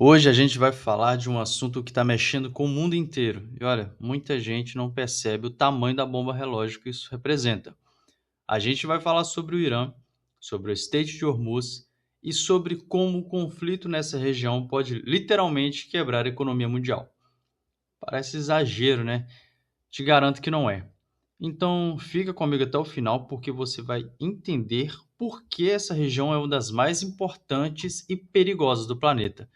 Hoje a gente vai falar de um assunto que está mexendo com o mundo inteiro. E olha, muita gente não percebe o tamanho da bomba relógio que isso representa. A gente vai falar sobre o Irã, sobre o Estreito de Hormuz e sobre como o conflito nessa região pode literalmente quebrar a economia mundial. Parece exagero, né? Te garanto que não é. Então, fica comigo até o final porque você vai entender por que essa região é uma das mais importantes e perigosas do planeta.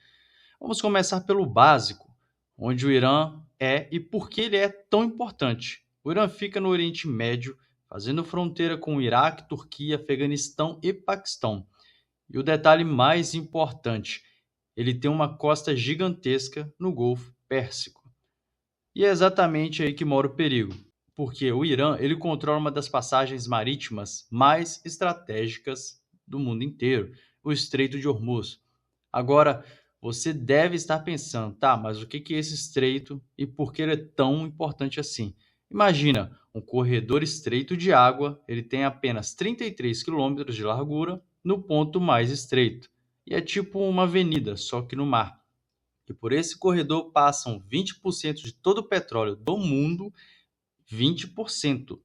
Vamos começar pelo básico, onde o Irã é e por que ele é tão importante. O Irã fica no Oriente Médio, fazendo fronteira com o Iraque, Turquia, Afeganistão e Paquistão. E o detalhe mais importante, ele tem uma costa gigantesca no Golfo Pérsico. E é exatamente aí que mora o perigo, porque o Irã ele controla uma das passagens marítimas mais estratégicas do mundo inteiro, o Estreito de Hormuz. Agora, você deve estar pensando, tá, mas o que é esse estreito e por que ele é tão importante assim? Imagina, um corredor estreito de água, ele tem apenas 33 quilômetros de largura no ponto mais estreito. E é tipo uma avenida, só que no mar. E por esse corredor passam 20% de todo o petróleo do mundo, 20%.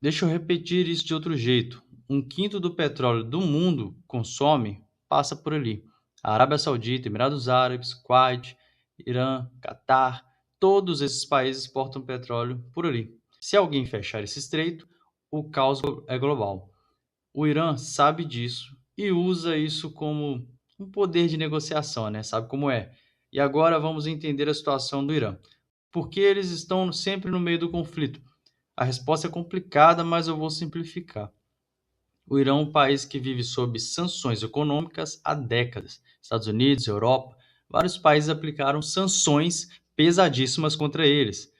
Deixa eu repetir isso de outro jeito. Um quinto do petróleo do mundo passa por ali. A Arábia Saudita, Emirados Árabes, Kuwait, Irã, Catar, todos esses países exportam petróleo por ali. Se alguém fechar esse estreito, o caos é global. O Irã sabe disso e usa isso como um poder de negociação, né? Sabe como é? E agora vamos entender a situação do Irã. Por que eles estão sempre no meio do conflito? A resposta é complicada, mas eu vou simplificar. O Irã é um país que vive sob sanções econômicas há décadas. Estados Unidos, Europa, vários países aplicaram sanções pesadíssimas contra eles.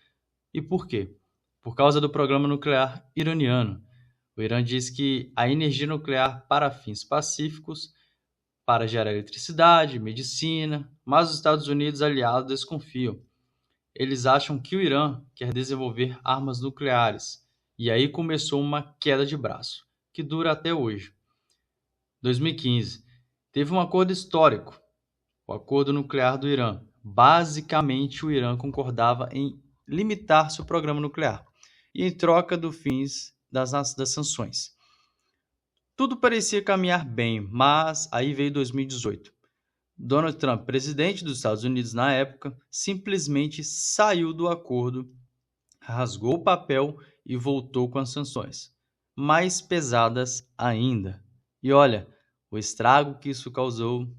E por quê? Por causa do programa nuclear iraniano. O Irã diz que a energia nuclear para fins pacíficos, para gerar eletricidade, medicina, mas os Estados Unidos aliados desconfiam. Eles acham que o Irã quer desenvolver armas nucleares. E aí começou uma queda de braço, que dura até hoje. 2015, teve um acordo histórico, o Acordo Nuclear do Irã. Basicamente, o Irã concordava em limitar seu programa nuclear e em troca do fins das sanções. Tudo parecia caminhar bem, mas aí veio 2018. Donald Trump, presidente dos Estados Unidos na época, simplesmente saiu do acordo, rasgou o papel e voltou com as sanções, mais pesadas ainda. E olha, o estrago que isso causou.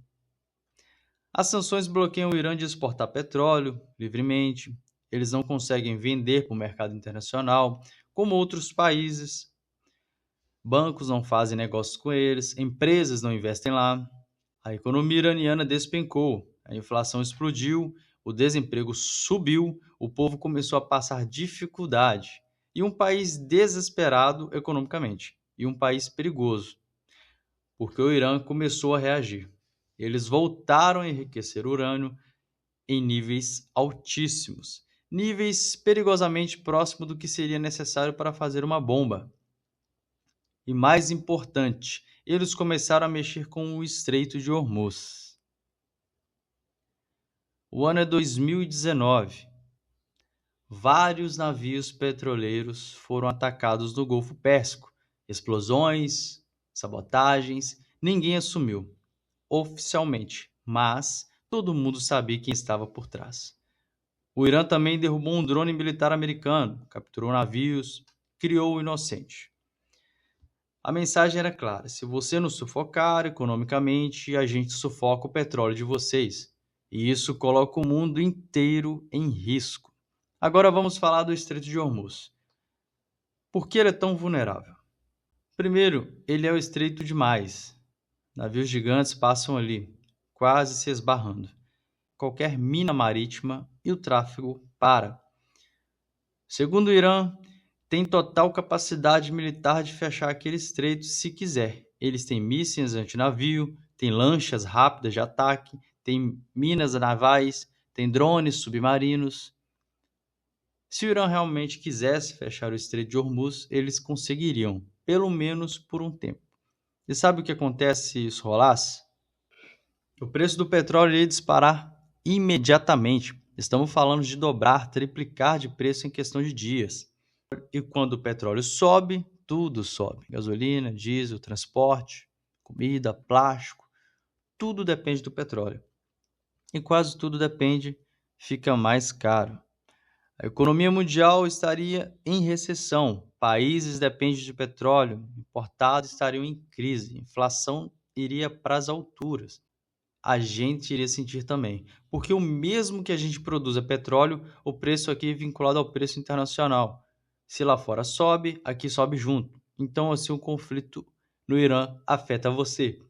As sanções bloqueiam o Irã de exportar petróleo livremente, eles não conseguem vender para o mercado internacional, como outros países. Bancos não fazem negócios com eles, empresas não investem lá. A economia iraniana despencou, a inflação explodiu, o desemprego subiu, o povo começou a passar dificuldade. E um país desesperado economicamente, e um país perigoso, porque o Irã começou a reagir. Eles voltaram a enriquecer urânio em níveis altíssimos, níveis perigosamente próximos do que seria necessário para fazer uma bomba. E mais importante, eles começaram a mexer com o Estreito de Hormuz. O ano é 2019. Vários navios petroleiros foram atacados no Golfo Pérsico. Explosões, sabotagens, ninguém assumiu oficialmente, mas todo mundo sabia quem estava por trás. O Irã também derrubou um drone militar americano, capturou navios, criou o inocente. A mensagem era clara: se você nos sufocar economicamente, a gente sufoca o petróleo de vocês. E isso coloca o mundo inteiro em risco. Agora vamos falar do Estreito de Hormuz. Por que ele é tão vulnerável? Primeiro, ele é o estreito demais. Navios gigantes passam ali, quase se esbarrando. Qualquer mina marítima e o tráfego para. Segundo o Irã, tem total capacidade militar de fechar aquele estreito se quiser. Eles têm mísseis antinavio, têm lanchas rápidas de ataque, têm minas navais, têm drones submarinos. Se o Irã realmente quisesse fechar o Estreito de Hormuz, eles conseguiriam, pelo menos por um tempo. E sabe o que acontece se isso rolasse? O preço do petróleo iria disparar imediatamente. Estamos falando de dobrar, triplicar de preço em questão de dias. E quando o petróleo sobe, tudo sobe. Gasolina, diesel, transporte, comida, plástico, tudo depende do petróleo. E quase tudo fica mais caro. A economia mundial estaria em recessão. Países dependem de petróleo, importados estariam em crise, inflação iria para as alturas. A gente iria sentir também, porque o mesmo que a gente produz é petróleo, o preço aqui é vinculado ao preço internacional. Se lá fora sobe, aqui sobe junto. Então, assim, o conflito no Irã afeta você,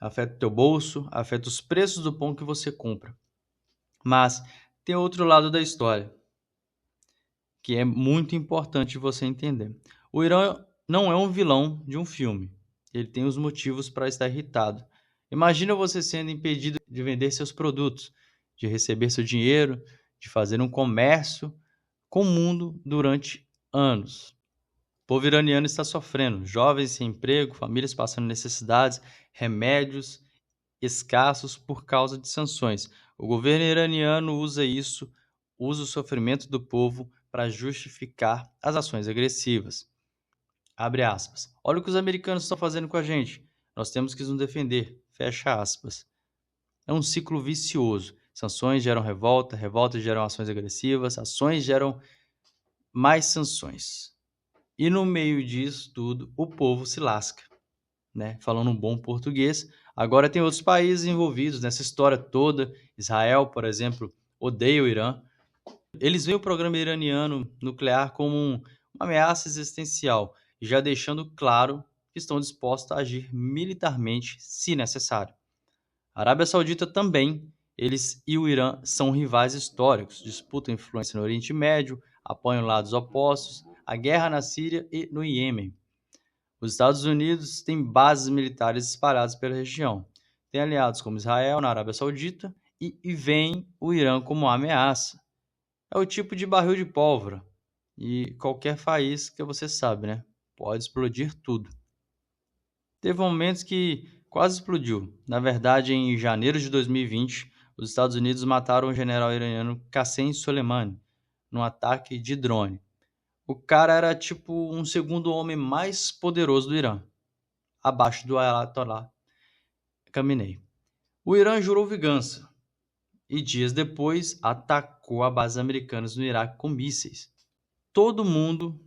afeta o teu bolso, afeta os preços do pão que você compra. Mas tem outro lado da história, que é muito importante você entender. O Irã não é um vilão de um filme. Ele tem os motivos para estar irritado. Imagina você sendo impedido de vender seus produtos, de receber seu dinheiro, de fazer um comércio com o mundo durante anos. O povo iraniano está sofrendo, jovens sem emprego, famílias passando necessidades, remédios escassos por causa de sanções. O governo iraniano usa o sofrimento do povo para justificar as ações agressivas. Abre aspas. Olha o que os americanos estão fazendo com a gente. Nós temos que nos defender. Fecha aspas. É um ciclo vicioso. Sanções geram revolta, revoltas geram ações agressivas, ações geram mais sanções. E no meio disso tudo, o povo se lasca, né? Falando um bom português. Agora tem outros países envolvidos nessa história toda. Israel, por exemplo, odeia o Irã. Eles veem o programa iraniano nuclear como uma ameaça existencial, já deixando claro que estão dispostos a agir militarmente se necessário. A Arábia Saudita também, eles e o Irã são rivais históricos, disputam influência no Oriente Médio, apoiam lados opostos, a guerra na Síria e no Iêmen. Os Estados Unidos têm bases militares espalhadas pela região, têm aliados como Israel na Arábia Saudita e veem o Irã como uma ameaça. É o tipo de barril de pólvora e qualquer faísca, você sabe, né? Pode explodir tudo. Teve momentos que quase explodiu. Na verdade, em janeiro de 2020, os Estados Unidos mataram o general iraniano Qassem Soleimani num ataque de drone. O cara era tipo um segundo homem mais poderoso do Irã, abaixo do Ayatollah Khamenei. O Irã jurou vingança e dias depois atacou a base americana no Iraque com mísseis. Todo mundo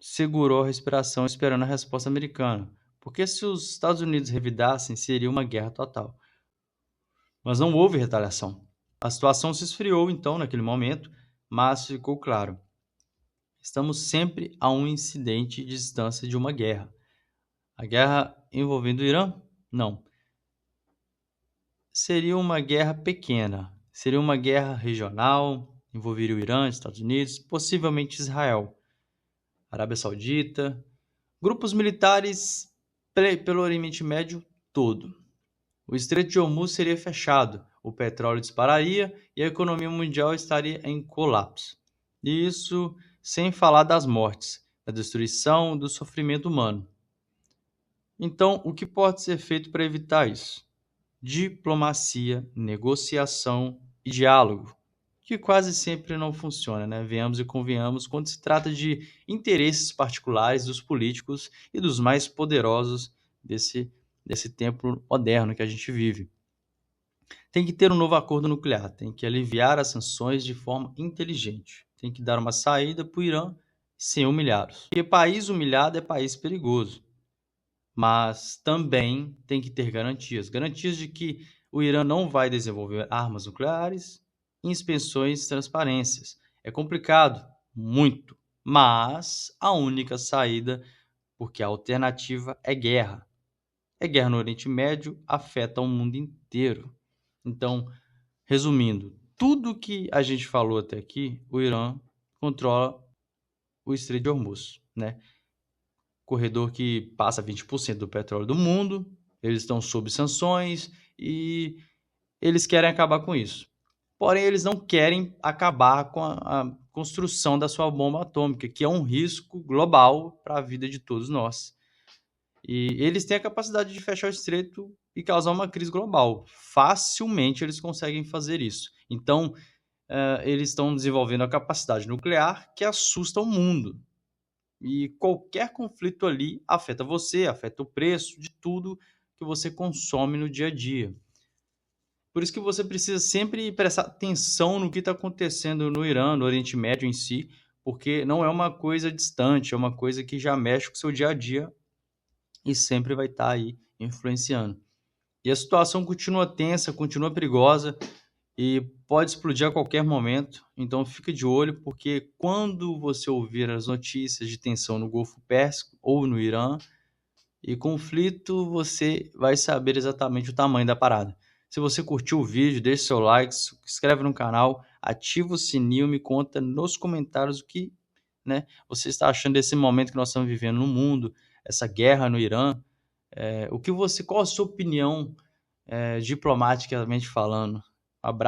segurou a respiração esperando a resposta americana, porque se os Estados Unidos revidassem, seria uma guerra total. Mas não houve retaliação. A situação se esfriou então naquele momento, mas ficou claro: estamos sempre a um incidente de distância de uma guerra. A guerra envolvendo o Irã? Não. Seria uma guerra pequena, seria uma guerra regional, envolveria o Irã, Estados Unidos, possivelmente Israel, Arábia Saudita, grupos militares pelo Oriente Médio todo. O Estreito de Hormuz seria fechado, o petróleo dispararia e a economia mundial estaria em colapso. E isso sem falar das mortes, da destruição, do sofrimento humano. Então, o que pode ser feito para evitar isso? Diplomacia, negociação e diálogo, que quase sempre não funciona, né? Venhamos e convenhamos quando se trata de interesses particulares dos políticos e dos mais poderosos desse tempo moderno que a gente vive. Tem que ter um novo acordo nuclear, tem que aliviar as sanções de forma inteligente, tem que dar uma saída para o Irã sem humilhá-los. Porque país humilhado é país perigoso. Mas também tem que ter garantias de que o Irã não vai desenvolver armas nucleares, inspeções e transparências. É complicado, muito, mas a única saída, porque a alternativa é guerra. É guerra no Oriente Médio, afeta o mundo inteiro. Então, resumindo, tudo que a gente falou até aqui, o Irã controla o Estreito de Hormuz, né? Corredor que passa 20% do petróleo do mundo, eles estão sob sanções e eles querem acabar com isso. Porém, eles não querem acabar com a construção da sua bomba atômica, que é um risco global para a vida de todos nós. E eles têm a capacidade de fechar o estreito e causar uma crise global. Facilmente eles conseguem fazer isso. Então, eles estão desenvolvendo a capacidade nuclear que assusta o mundo. E qualquer conflito ali afeta você, afeta o preço de tudo que você consome no dia a dia. Por isso que você precisa sempre prestar atenção no que está acontecendo no Irã, no Oriente Médio em si, porque não é uma coisa distante, é uma coisa que já mexe com o seu dia a dia e sempre vai estar aí influenciando. E a situação continua tensa, continua perigosa e pode explodir a qualquer momento. Então fica de olho, porque quando você ouvir as notícias de tensão no Golfo Pérsico ou no Irã e conflito, você vai saber exatamente o tamanho da parada. Se você curtiu o vídeo, deixe seu like, se inscreve no canal, ativa o sininho, me conta nos comentários o que, né, você está achando desse momento que nós estamos vivendo no mundo, essa guerra no Irã. Qual a sua opinião, diplomaticamente falando? Abraço.